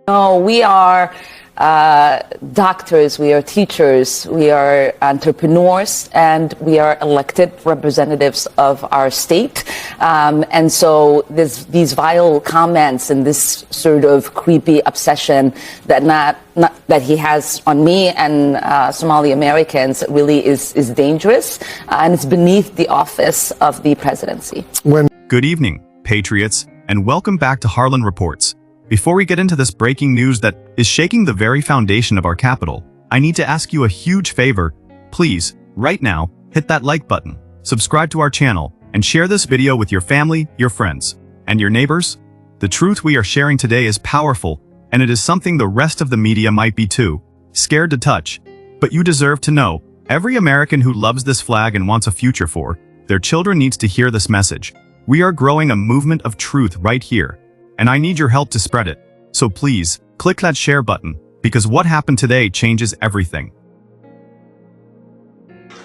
No, we are doctors, we are teachers, we are entrepreneurs, and we are elected representatives of our state. And so these vile comments and this sort of creepy obsession that that he has on me and Somali Americans really is dangerous, and it's beneath the office of the presidency. Good evening, patriots, and welcome back to Harlan Reports. Before we get into this breaking news that is shaking the very foundation of our capital, I need to ask you a huge favor. Please, right now, hit that like button, subscribe to our channel, and share this video with your family, your friends, and your neighbors. The truth we are sharing today is powerful, and it is something the rest of the media might be too scared to touch. But you deserve to know. Every American who loves this flag and wants a future for their children needs to hear this message. We are growing a movement of truth right here, and I need your help to spread it. So please, click that share button, because what happened today changes everything.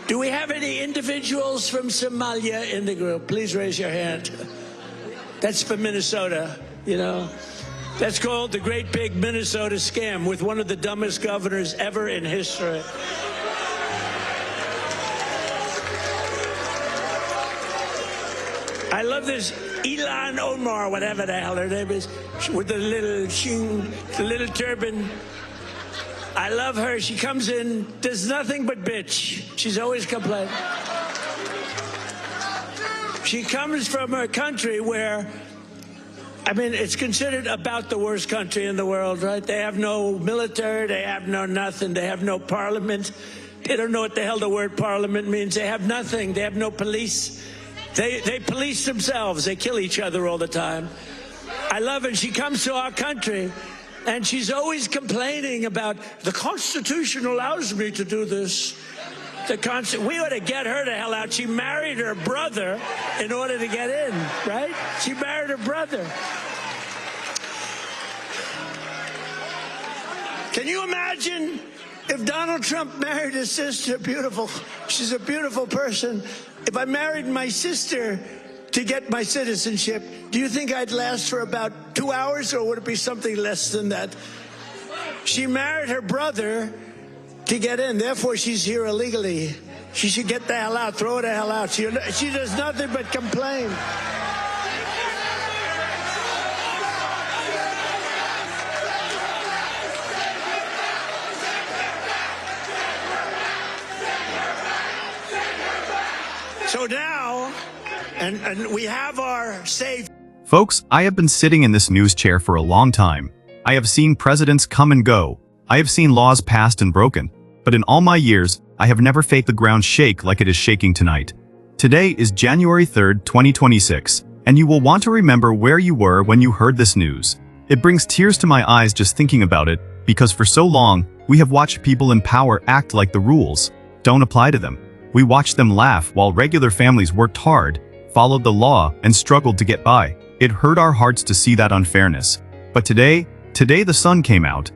Do we have any individuals from Somalia in the group? Please raise your hand. That's for Minnesota, you know. That's called the Great Big Minnesota Scam with one of the dumbest governors ever in history. I love this Ilhan Omar, whatever the hell her name is, with the little turban. I love her. She comes in, does nothing but bitch. She's always complaining. She comes from a country where, I mean, it's considered about the worst country in the world, right? They have no military, they have no nothing, they have no parliament. They don't know what the hell the word parliament means. They have nothing, they have no police. They police themselves. They kill each other all the time. I love it. She comes to our country, and she's always complaining about the Constitution allows me to do this. We ought to get her the hell out. She married her brother in order to get in, right? She married her brother. Can you imagine if Donald Trump married his sister? Beautiful. She's a beautiful person. If I married my sister to get my citizenship, do you think I'd last for about 2 hours, or would it be something less than that? She married her brother to get in, therefore she's here illegally. She should get the hell out, throw her the hell out. She does nothing but complain. So now, and we have our safe. Folks, I have been sitting in this news chair for a long time. I have seen presidents come and go. I have seen laws passed and broken. But in all my years, I have never felt the ground shake like it is shaking tonight. Today is January 3rd, 2026, and you will want to remember where you were when you heard this news. It brings tears to my eyes just thinking about it, because for so long, we have watched people in power act like the rules don't apply to them. We watched them laugh while regular families worked hard, followed the law, and struggled to get by. It hurt our hearts to see that unfairness. But today the sun came out.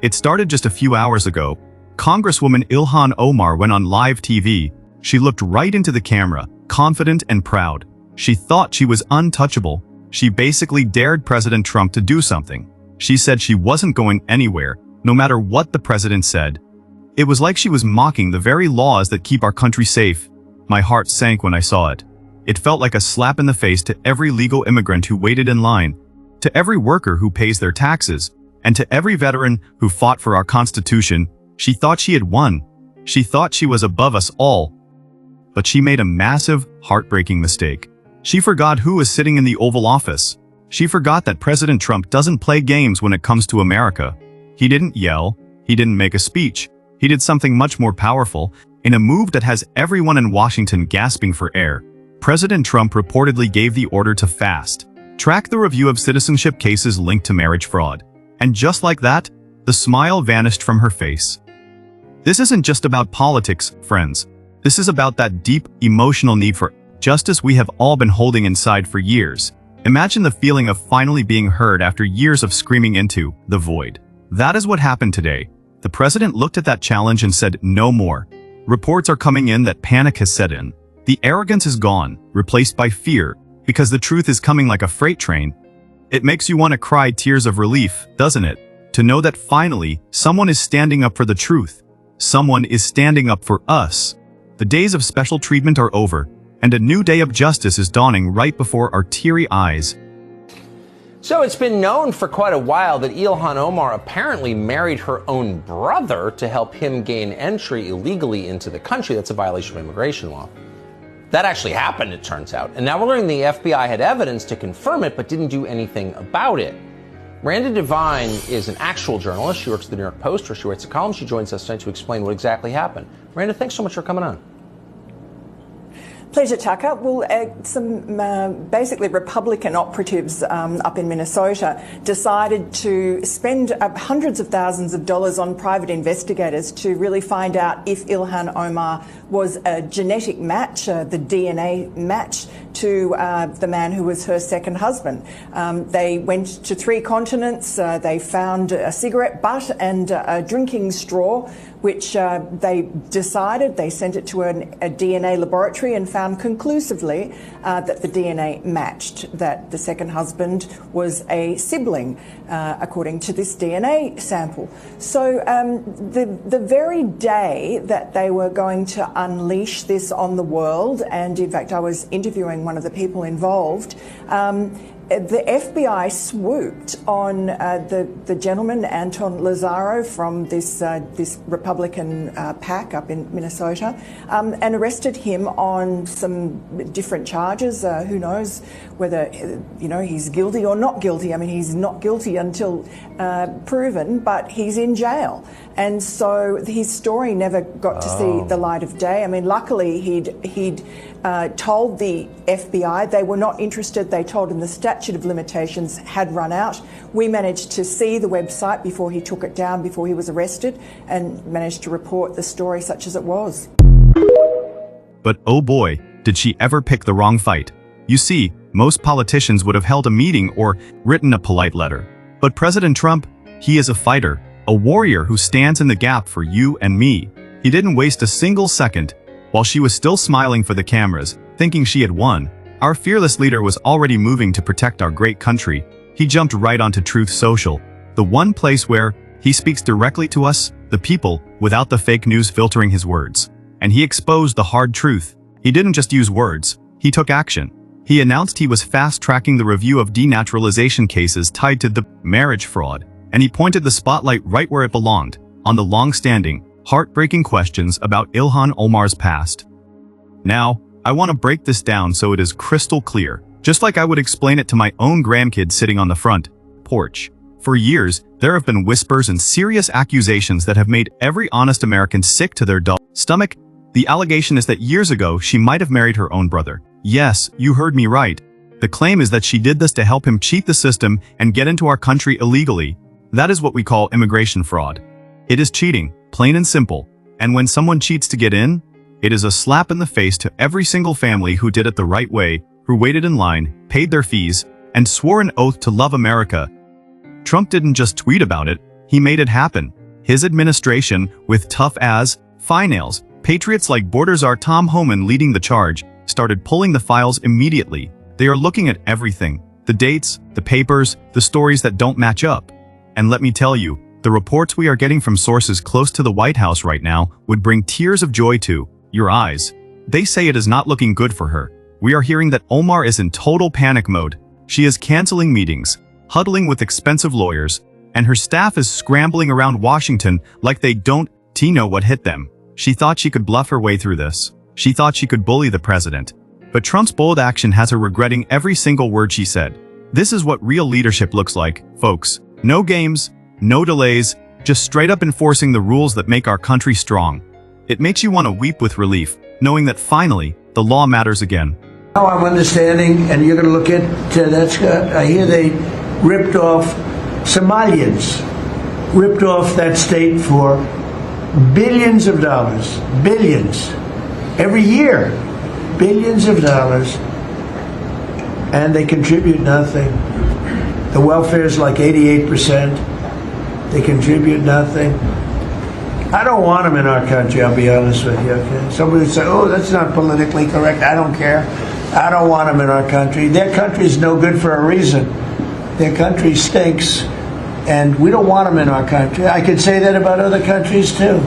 It started just a few hours ago. Congresswoman Ilhan Omar went on live TV. She looked right into the camera, confident and proud. She thought she was untouchable. She basically dared President Trump to do something. She said she wasn't going anywhere, no matter what the president said. It was like she was mocking the very laws that keep our country safe. My heart sank when I saw it. It felt like a slap in the face to every legal immigrant who waited in line, to every worker who pays their taxes, and to every veteran who fought for our Constitution. She thought she had won. She thought she was above us all. But she made a massive, heartbreaking mistake. She forgot who was sitting in the Oval Office. She forgot that President Trump doesn't play games when it comes to America. He didn't yell. He didn't make a speech. He did something much more powerful. In a move that has everyone in Washington gasping for air, President Trump reportedly gave the order to fast track the review of citizenship cases linked to marriage fraud. And just like that, the smile vanished from her face. This isn't just about politics, friends. This is about that deep, emotional need for justice we have all been holding inside for years. Imagine the feeling of finally being heard after years of screaming into the void. That is what happened today. The president looked at that challenge and said, no more. Reports are coming in that panic has set in. The arrogance is gone, replaced by fear, because the truth is coming like a freight train. It makes you want to cry tears of relief, doesn't it? To know that finally, someone is standing up for the truth. Someone is standing up for us. The days of special treatment are over, and a new day of justice is dawning right before our teary eyes. So it's been known for quite a while that Ilhan Omar apparently married her own brother to help him gain entry illegally into the country. That's a violation of immigration law. That actually happened, it turns out. And now we're learning the FBI had evidence to confirm it, but didn't do anything about it. Miranda Devine is an actual journalist. She works at the New York Post, where she writes a column. She joins us tonight to explain what exactly happened. Miranda, thanks so much for coming on. Pleasure, Tucker. Well, some basically Republican operatives up in Minnesota decided to spend hundreds of thousands of dollars on private investigators to really find out if Ilhan Omar was a genetic match, the DNA match, to the man who was her second husband. They went to 3 continents. They found a cigarette butt and a drinking straw, which they decided, they sent it to a DNA laboratory and found conclusively that the DNA matched, that the second husband was a sibling, according to this DNA sample. So the very day that they were going to unleash this on the world, and in fact I was interviewing one of the people involved, the FBI swooped on the gentleman, Anton Lazaro, from this Republican PAC up in Minnesota, and arrested him on some different charges. Who knows whether he's guilty or not guilty. I mean, he's not guilty until proven, but he's in jail. And so his story never got to see the light of day. I mean, luckily he'd told the FBI they were not interested. They told him the statute of limitations had run out. We managed to see the website before he took it down, before he was arrested, and managed to report the story such as it was. But oh boy, did she ever pick the wrong fight. You see, most politicians would have held a meeting or written a polite letter. But President Trump, he is a fighter, a warrior who stands in the gap for you and me. He didn't waste a single second. While she was still smiling for the cameras, thinking she had won, our fearless leader was already moving to protect our great country. He jumped right onto Truth Social, the one place where he speaks directly to us, the people, without the fake news filtering his words. And he exposed the hard truth. He didn't just use words, he took action. He announced he was fast-tracking the review of denaturalization cases tied to the marriage fraud, and he pointed the spotlight right where it belonged, on the long-standing, heartbreaking questions about Ilhan Omar's past. Now, I want to break this down so it is crystal clear, just like I would explain it to my own grandkids sitting on the front porch. For years, there have been whispers and serious accusations that have made every honest American sick to their dull stomach. The allegation is that years ago she might have married her own brother. Yes, you heard me right. The claim is that she did this to help him cheat the system and get into our country illegally. That is what we call immigration fraud. It is cheating, plain and simple. And when someone cheats to get in, it is a slap in the face to every single family who did it the right way, who waited in line, paid their fees, and swore an oath to love America. Trump didn't just tweet about it, he made it happen. His administration, with tough as finals, patriots like Border Czar Tom Homan leading the charge, started pulling the files immediately. They are looking at everything, the dates, the papers, the stories that don't match up. And let me tell you, the reports we are getting from sources close to the White House right now would bring tears of joy to your eyes. They say it is not looking good for her. We are hearing that Omar is in total panic mode. She is canceling meetings, huddling with expensive lawyers, and her staff is scrambling around Washington like they don't know what hit them. She thought she could bluff her way through this. She thought she could bully the president. But Trump's bold action has her regretting every single word she said. This is what real leadership looks like, folks. No games, no delays, just straight up enforcing the rules that make our country strong. It makes you want to weep with relief, knowing that finally, the law matters again. Now I'm understanding, and you're going to look at, I hear they ripped off Somalians, ripped off that state for billions of dollars, billions, every year, billions of dollars, and they contribute nothing. The welfare is like 88%. They contribute nothing. I don't want them in our country, I'll be honest with you, okay? Somebody would say, oh, that's not politically correct. I don't care. I don't want them in our country. Their country is no good for a reason. Their country stinks, and we don't want them in our country. I can say that about other countries too.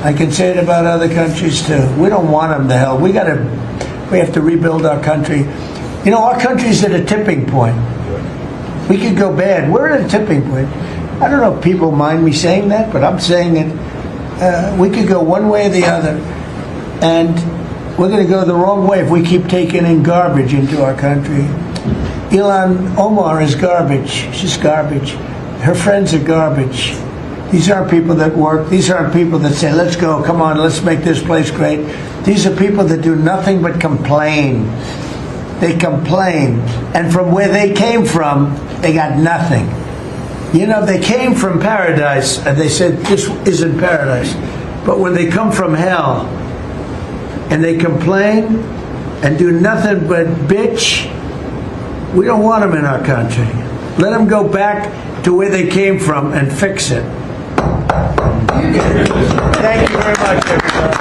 I can say it about other countries too. We don't want them to hell. We have to rebuild our country. You know, our country's at a tipping point. We could go bad. We're at a tipping point. I don't know if people mind me saying that, but I'm saying it. We could go one way or the other, and we're going to go the wrong way if we keep taking in garbage into our country. Ilhan Omar is garbage. She's garbage. Her friends are garbage. These aren't people that work. These aren't people that say, let's go, come on, let's make this place great. These are people that do nothing but complain. They complain. And from where they came from, they got nothing. You know, they came from paradise, and they said, this isn't paradise. But when they come from hell, and they complain, and do nothing but bitch, we don't want them in our country. Let them go back to where they came from and fix it. Thank you very much, everybody.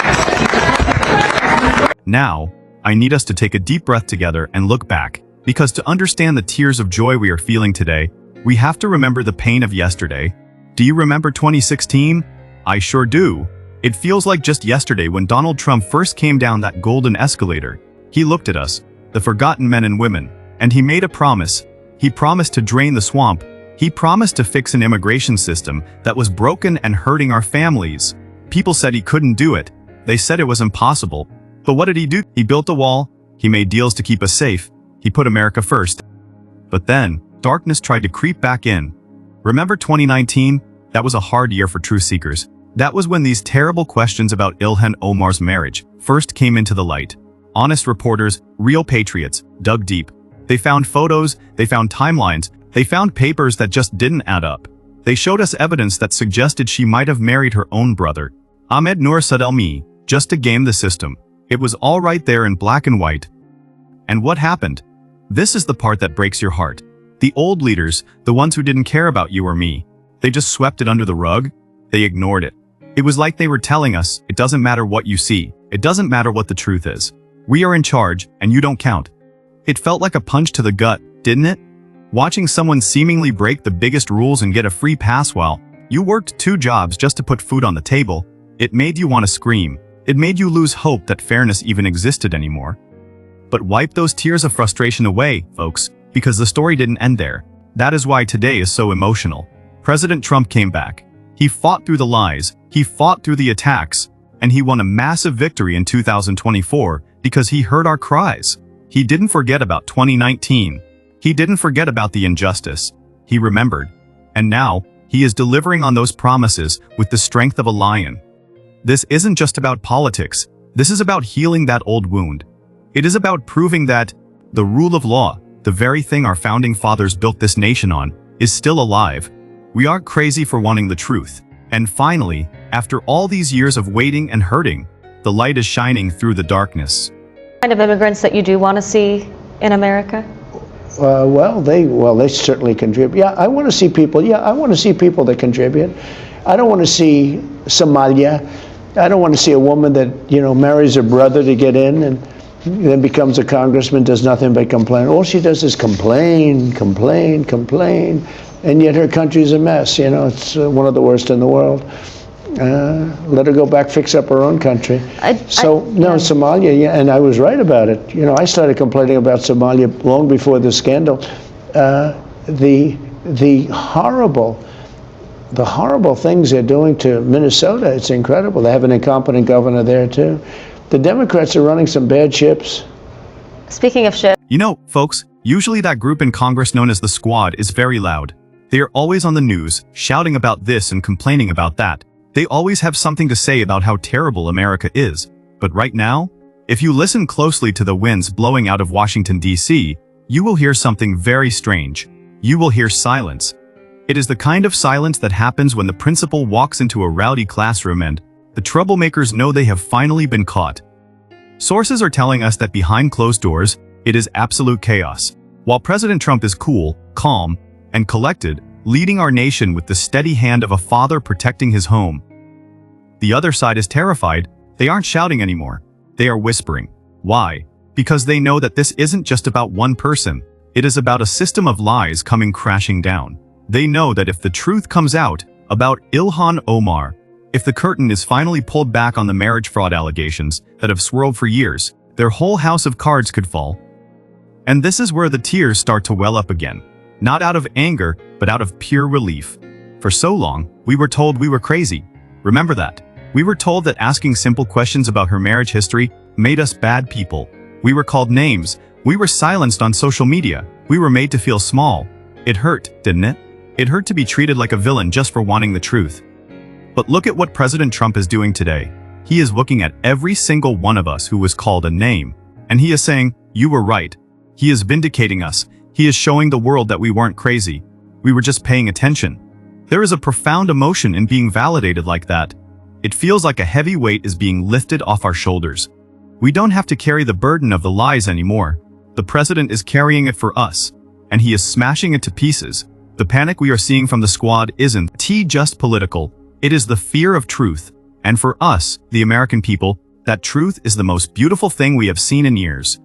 Now, I need us to take a deep breath together and look back, because to understand the tears of joy we are feeling today, we have to remember the pain of yesterday. Do you remember 2016? I sure do. It feels like just yesterday when Donald Trump first came down that golden escalator. He looked at us, the forgotten men and women, and he made a promise. He promised to drain the swamp. He promised to fix an immigration system that was broken and hurting our families. People said he couldn't do it. They said it was impossible. But what did he do? He built a wall. He made deals to keep us safe. He put America first. But then, darkness tried to creep back in. Remember 2019? That was a hard year for truth seekers. That was when these terrible questions about Ilhan Omar's marriage first came into the light. Honest reporters, real patriots, dug deep. They found photos, they found timelines, they found papers that just didn't add up. They showed us evidence that suggested she might have married her own brother, Ahmed Noor Sadelmi, just to game the system. It was all right there in black and white. And what happened? This is the part that breaks your heart. The old leaders, the ones who didn't care about you or me, they just swept it under the rug. They ignored it. It was like they were telling us, it doesn't matter what you see. It doesn't matter what the truth is. We are in charge, and you don't count. It felt like a punch to the gut, didn't it? Watching someone seemingly break the biggest rules and get a free pass while you worked 2 jobs just to put food on the table, it made you want to scream. It made you lose hope that fairness even existed anymore. But wipe those tears of frustration away, folks, because the story didn't end there. That is why today is so emotional. President Trump came back. He fought through the lies, he fought through the attacks, and he won a massive victory in 2024 because he heard our cries. He didn't forget about 2019. He didn't forget about the injustice. He remembered. And now, he is delivering on those promises with the strength of a lion. This isn't just about politics. This is about healing that old wound. It is about proving that the rule of law, the very thing our founding fathers built this nation on, is still alive. We aren't crazy for wanting the truth. And finally, after all these years of waiting and hurting, the light is shining through the darkness. Kind of immigrants that you do want to see in America? They certainly contribute. Yeah, I want to see people. Yeah, I want to see people that contribute. I don't want to see Somalia. I don't want to see a woman that, marries her brother to get in and then becomes a congressman, does nothing but complain. All she does is complain, complain, complain, and yet her country's a mess. It's one of the worst in the world. Let her go back, fix up her own country. Somalia, yeah, and I was right about it. I started complaining about Somalia long before the scandal. The horrible things they're doing to Minnesota, it's incredible. They have an incompetent governor there too. The Democrats are running some bad ships. Speaking of ships. Folks, usually that group in Congress known as the Squad is very loud. They are always on the news, shouting about this and complaining about that. They always have something to say about how terrible America is. But right now, if you listen closely to the winds blowing out of Washington, D.C., you will hear something very strange. You will hear silence. It is the kind of silence that happens when the principal walks into a rowdy classroom and the troublemakers know they have finally been caught. Sources are telling us that behind closed doors, it is absolute chaos. While President Trump is cool, calm, and collected, leading our nation with the steady hand of a father protecting his home. The other side is terrified. They aren't shouting anymore. They are whispering. Why? Because they know that this isn't just about one person. It is about a system of lies coming crashing down. They know that if the truth comes out about Ilhan Omar, if the curtain is finally pulled back on the marriage fraud allegations that have swirled for years, their whole house of cards could fall. And this is where the tears start to well up again. Not out of anger, but out of pure relief. For so long, we were told we were crazy. Remember that. We were told that asking simple questions about her marriage history made us bad people. We were called names. We were silenced on social media. We were made to feel small. It hurt, didn't it? It hurt to be treated like a villain just for wanting the truth. But look at what President Trump is doing today. He is looking at every single one of us who was called a name, and he is saying, "You were right." He is vindicating us. He is showing the world that we weren't crazy. We were just paying attention. There is a profound emotion in being validated like that. It feels like a heavy weight is being lifted off our shoulders. We don't have to carry the burden of the lies anymore. The president is carrying it for us, and he is smashing it to pieces. The panic we are seeing from the squad isn't just political. It is the fear of truth. And for us, the American people, that truth is the most beautiful thing we have seen in years.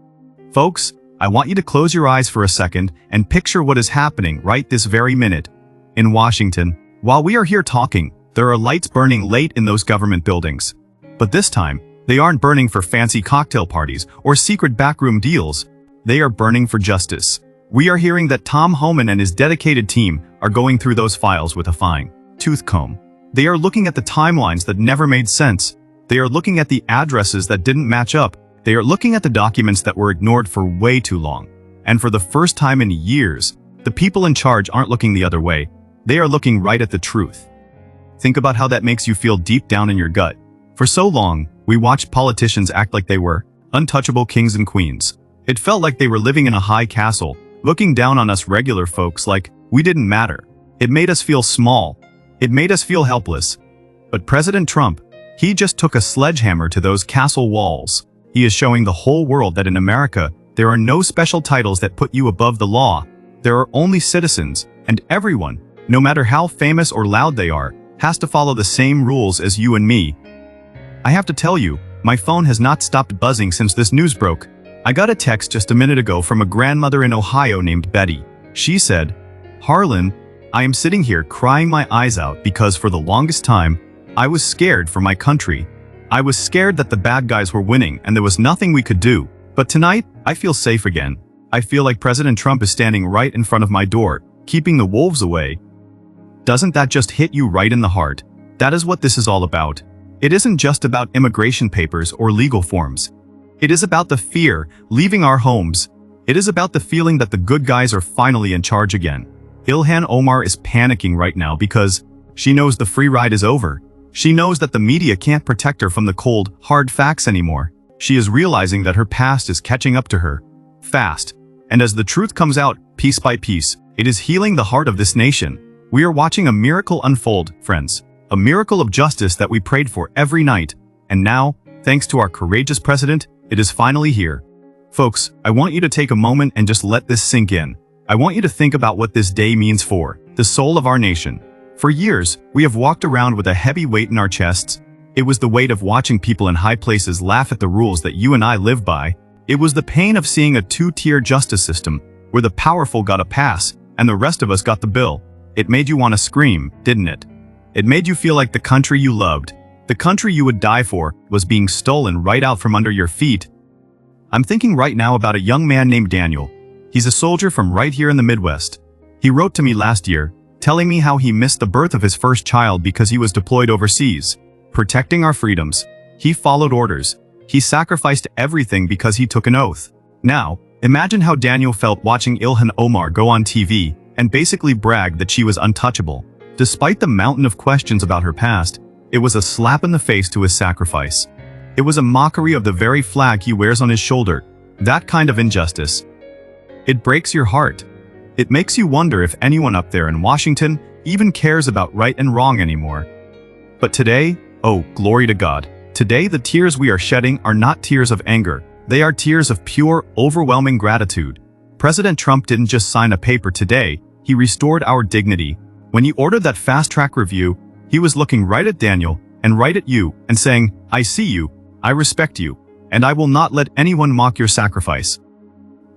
Folks, I want you to close your eyes for a second and picture what is happening right this very minute. In Washington, while we are here talking, there are lights burning late in those government buildings. But this time, they aren't burning for fancy cocktail parties or secret backroom deals. They are burning for justice. We are hearing that Tom Homan and his dedicated team are going through those files with a fine-tooth comb. They are looking at the timelines that never made sense. They are looking at the addresses that didn't match up. They are looking at the documents that were ignored for way too long. And for the first time in years, the people in charge aren't looking the other way. They are looking right at the truth. Think about how that makes you feel deep down in your gut. For so long, we watched politicians act like they were untouchable kings and queens. It felt like they were living in a high castle, looking down on us regular folks like we didn't matter. It made us feel small. It made us feel helpless. But President Trump, he just took a sledgehammer to those castle walls. He is showing the whole world that in America, there are no special titles that put you above the law. There are only citizens, and everyone, no matter how famous or loud they are, has to follow the same rules as you and me. I have to tell you, my phone has not stopped buzzing since this news broke. I got a text just a minute ago from a grandmother in Ohio named Betty. She said, "Harlan, I am sitting here crying my eyes out because for the longest time, I was scared for my country. I was scared that the bad guys were winning and there was nothing we could do. But tonight, I feel safe again. I feel like President Trump is standing right in front of my door, keeping the wolves away." Doesn't that just hit you right in the heart? That is what this is all about. It isn't just about immigration papers or legal forms. It is about the fear leaving our homes. It is about the feeling that the good guys are finally in charge again. Ilhan Omar is panicking right now because she knows the free ride is over. She knows that the media can't protect her from the cold, hard facts anymore. She is realizing that her past is catching up to her. Fast. And as the truth comes out, piece by piece, it is healing the heart of this nation. We are watching a miracle unfold, friends. A miracle of justice that we prayed for every night. And now, thanks to our courageous president, it is finally here. Folks, I want you to take a moment and just let this sink in. I want you to think about what this day means for the soul of our nation. For years, we have walked around with a heavy weight in our chests. It was the weight of watching people in high places laugh at the rules that you and I live by. It was the pain of seeing a two-tier justice system where the powerful got a pass and the rest of us got the bill. It made you want to scream, didn't it? It made you feel like the country you loved, the country you would die for, was being stolen right out from under your feet. I'm thinking right now about a young man named Daniel. He's a soldier from right here in the Midwest. He wrote to me last year, telling me how he missed the birth of his first child because he was deployed overseas, protecting our freedoms. He followed orders. He sacrificed everything because he took an oath. Now, imagine how Daniel felt watching Ilhan Omar go on TV and basically brag that she was untouchable. Despite the mountain of questions about her past, it was a slap in the face to his sacrifice. It was a mockery of the very flag he wears on his shoulder. That kind of injustice. It breaks your heart. It makes you wonder if anyone up there in Washington even cares about right and wrong anymore. But today, oh, glory to God. Today the tears we are shedding are not tears of anger. They are tears of pure, overwhelming gratitude. President Trump didn't just sign a paper today, he restored our dignity. When he ordered that fast-track review, he was looking right at Daniel and right at you and saying, "I see you, I respect you, and I will not let anyone mock your sacrifice."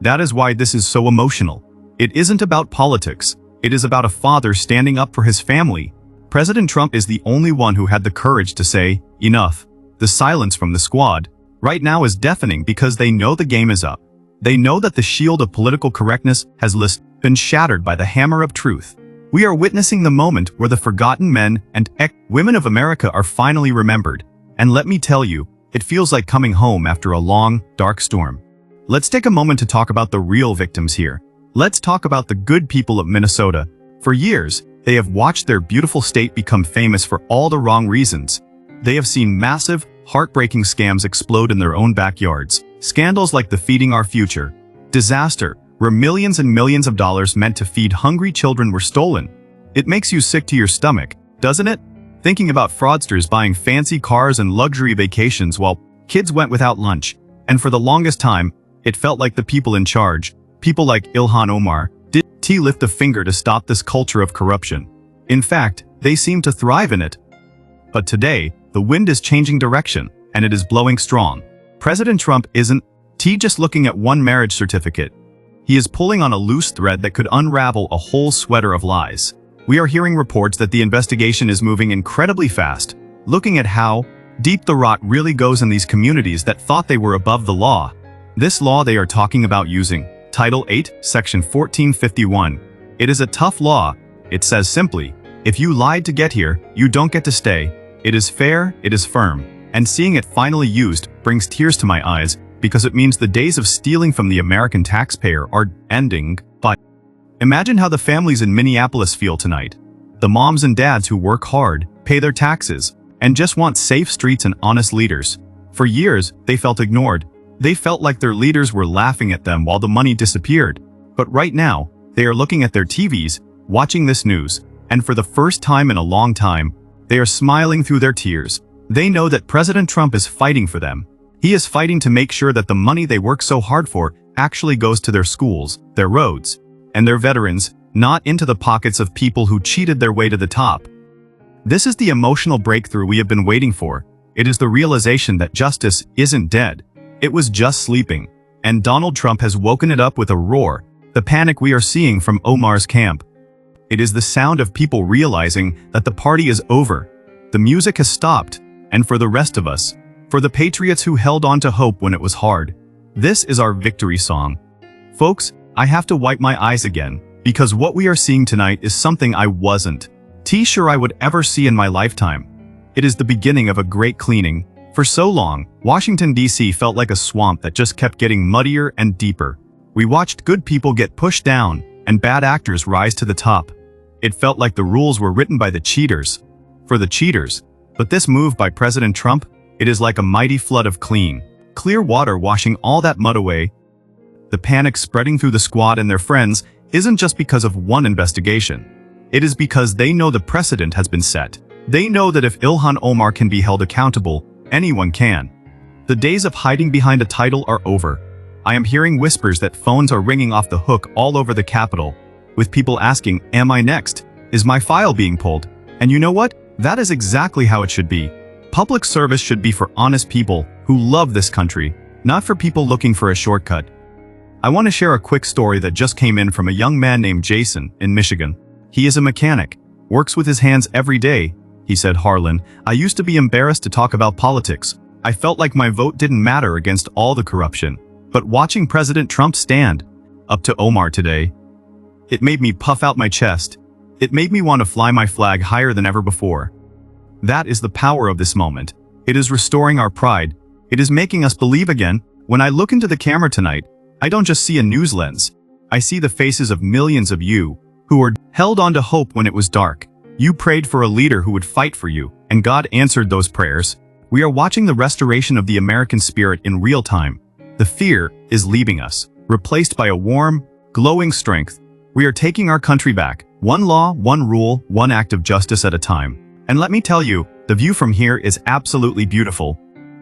That is why this is so emotional. It isn't about politics. It is about a father standing up for his family. President Trump is the only one who had the courage to say, enough. The silence from the squad right now is deafening because they know the game is up. They know that the shield of political correctness has been shattered by the hammer of truth. We are witnessing the moment where the forgotten men and women of America are finally remembered. And let me tell you, it feels like coming home after a long, dark storm. Let's take a moment to talk about the real victims here. Let's talk about the good people of Minnesota. For years, they have watched their beautiful state become famous for all the wrong reasons. They have seen massive, heartbreaking scams explode in their own backyards. Scandals like the Feeding Our Future disaster, where millions and millions of dollars meant to feed hungry children were stolen. It makes you sick to your stomach, doesn't it? Thinking about fraudsters buying fancy cars and luxury vacations while kids went without lunch. And for the longest time, it felt like the people in charge, people like Ilhan Omar, didn't lift a finger to stop this culture of corruption. In fact, they seem to thrive in it. But today, the wind is changing direction, and it is blowing strong. President Trump isn't just looking at one marriage certificate. He is pulling on a loose thread that could unravel a whole sweater of lies. We are hearing reports that the investigation is moving incredibly fast, looking at how deep the rot really goes in these communities that thought they were above the law. This law they are talking about using, Title 8, Section 1451. It is a tough law. It says simply, if you lied to get here, you don't get to stay. It is fair, it is firm. And seeing it finally used brings tears to my eyes because it means the days of stealing from the American taxpayer are ending. But imagine how the families in Minneapolis feel tonight. The moms and dads who work hard, pay their taxes, and just want safe streets and honest leaders. For years, they felt ignored. They felt like their leaders were laughing at them while the money disappeared. But right now, they are looking at their TVs, watching this news, and for the first time in a long time, they are smiling through their tears. They know that President Trump is fighting for them. He is fighting to make sure that the money they work so hard for actually goes to their schools, their roads, and their veterans, not into the pockets of people who cheated their way to the top. This is the emotional breakthrough we have been waiting for. It is the realization that justice isn't dead. It was just sleeping. And Donald Trump has woken it up with a roar, the panic we are seeing from Omar's camp. It is the sound of people realizing that the party is over. The music has stopped. And for the rest of us, for the patriots who held on to hope when it was hard, this is our victory song. Folks, I have to wipe my eyes again, because what we are seeing tonight is something I wasn't sure I would ever see in my lifetime. It is the beginning of a great cleaning. For so long, Washington, D.C. felt like a swamp that just kept getting muddier and deeper. We watched good people get pushed down and bad actors rise to the top. It felt like the rules were written by the cheaters, for the cheaters. But this move by President Trump, it is like a mighty flood of clear water washing all that mud away. The panic spreading through the squad and their friends isn't just because of one investigation. It is because they know the precedent has been set. They know that if Ilhan Omar can be held accountable, anyone can. The days of hiding behind a title are over. I am hearing whispers that phones are ringing off the hook all over the Capitol, with people asking, am I next? Is my file being pulled? And you know what? That is exactly how it should be. Public service should be for honest people who love this country, not for people looking for a shortcut. I want to share a quick story that just came in from a young man named Jason in Michigan. He is a mechanic, works with his hands every day. He said, Harlan, I used to be embarrassed to talk about politics. I felt like my vote didn't matter against all the corruption. But watching President Trump stand up to Omar today, it made me puff out my chest. It made me want to fly my flag higher than ever before. That is the power of this moment. It is restoring our pride. It is making us believe again. When I look into the camera tonight, I don't just see a news lens. I see the faces of millions of you who were held on to hope when it was dark. You prayed for a leader who would fight for you, and God answered those prayers. We are watching the restoration of the American spirit in real time. The fear is leaving us, replaced by a warm, glowing strength. We are taking our country back, one law, one rule, one act of justice at a time. And let me tell you, the view from here is absolutely beautiful.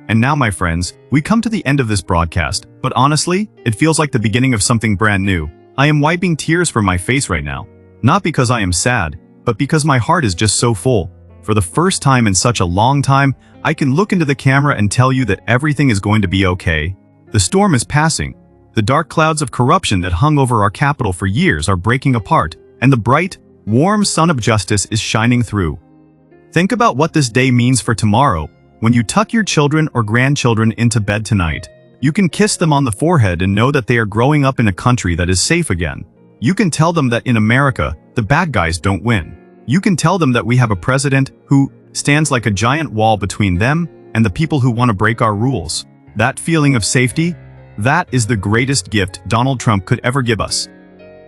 And now, my friends, we come to the end of this broadcast, but honestly, it feels like the beginning of something brand new. I am wiping tears from my face right now. Not because I am sad, but because my heart is just so full. For the first time in such a long time, I can look into the camera and tell you that everything is going to be okay. The storm is passing. The dark clouds of corruption that hung over our capital for years are breaking apart, and the bright, warm sun of justice is shining through. Think about what this day means for tomorrow. When you tuck your children or grandchildren into bed tonight, you can kiss them on the forehead and know that they are growing up in a country that is safe again. You can tell them that in America, the bad guys don't win. You can tell them that we have a president who stands like a giant wall between them and the people who want to break our rules. That feeling of safety, that is the greatest gift Donald Trump could ever give us.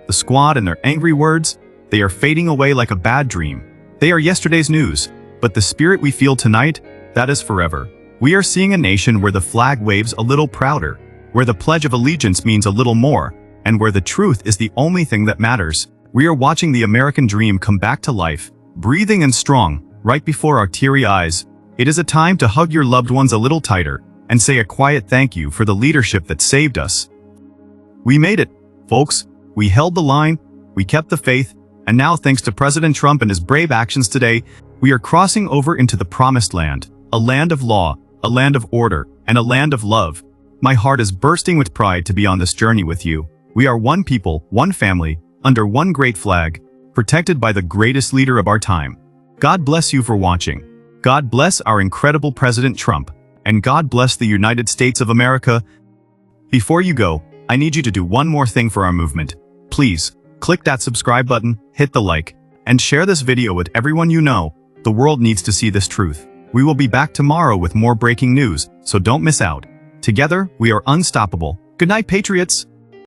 The squad and their angry words, they are fading away like a bad dream. They are yesterday's news, but the spirit we feel tonight, that is forever. We are seeing a nation where the flag waves a little prouder, where the Pledge of Allegiance means a little more, and where the truth is the only thing that matters. We are watching the American dream come back to life, breathing and strong, right before our teary eyes. It is a time to hug your loved ones a little tighter and say a quiet thank you for the leadership that saved us. We made it, folks. We held the line, we kept the faith, and now thanks to President Trump and his brave actions today, we are crossing over into the promised land, a land of law, a land of order, and a land of love. My heart is bursting with pride to be on this journey with you. We are one people, one family, under one great flag, protected by the greatest leader of our time. God bless you for watching. God bless our incredible President Trump, and God bless the United States of America. Before you go, I need you to do one more thing for our movement. Please, click that subscribe button, hit the like, and share this video with everyone you know. The world needs to see this truth. We will be back tomorrow with more breaking news, so don't miss out. Together, we are unstoppable. Good night, Patriots!